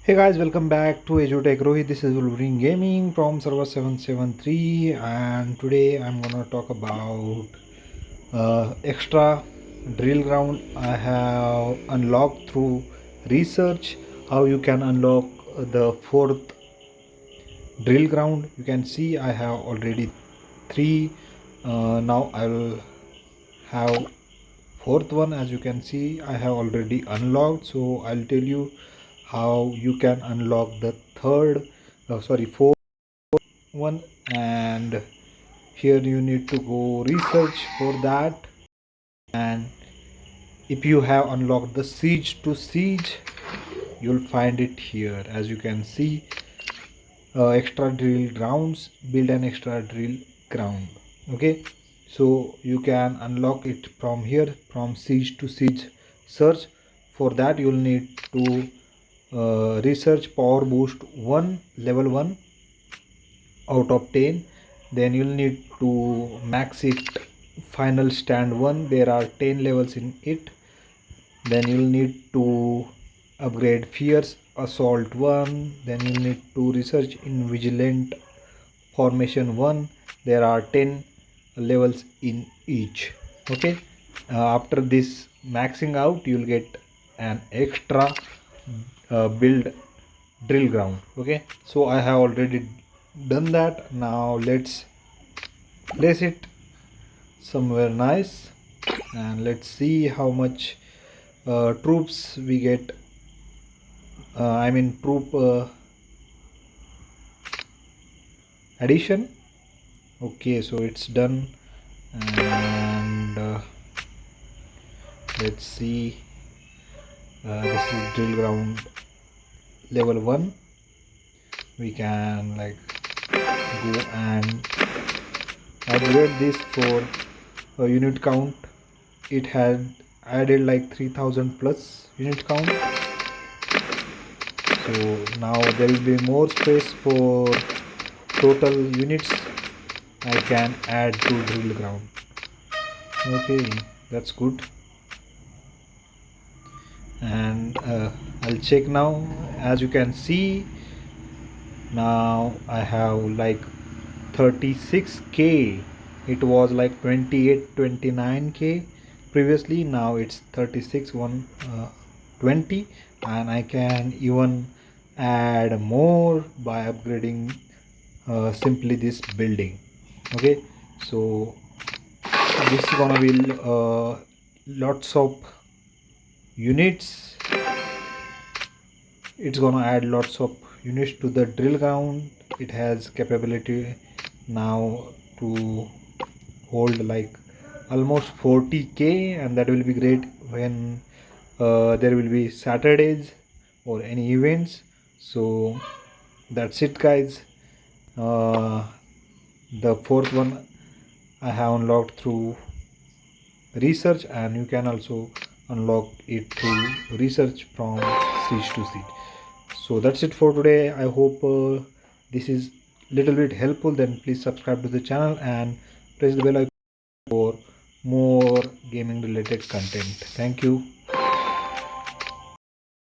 Hey guys, welcome back to Tech Rohit. This is Wolverine Gaming from server 773, and today I'm gonna talk about extra drill ground I have unlocked through research. How you can unlock the fourth drill ground. You can see I have already three. Now I will have fourth one. As you can see, I have already unlocked, so I'll tell you how you can unlock the fourth one. And here you need to go research for that. And if you have unlocked the siege to siege, you'll find it here. As you can see, extra drill grounds, build an extra drill ground. Okay, so you can unlock it from here, from siege to siege search. For that you'll need to research power boost 1 level 1 out of 10. Then you'll need to max it final stand 1. There are 10 levels in it. Then you'll need to upgrade fierce assault 1. Then you need to research in vigilant formation 1. There are 10 levels in each. Okay, after this maxing out, you'll get an extra build drill ground. Okay, so I have already done that. Now let's place it somewhere nice, and let's see how much troops we get. I mean troop addition. Okay, so it's done. And let's see, this is drill ground level 1. We can like go and upgrade this for a unit count. It had added like 3000 plus unit count, so now there will be more space for total units I can add to drill ground. Okay, that's good. And I'll check now. As you can see, now I have like 36k. It was like 28 29k previously. Now it's 36 120, and I can even add more by upgrading simply this building. Okay, so this is gonna be lots of units. It's gonna add lots of units to the drill ground. It has capability now to hold like almost 40k, and that will be great when there will be Saturdays or any events. So that's it guys. The fourth one I have unlocked through research, and you can also unlock it through research from siege to siege. So that's it for today. I hope this is little bit helpful. Then please subscribe to the channel and press the bell icon for more gaming related content. Thank you.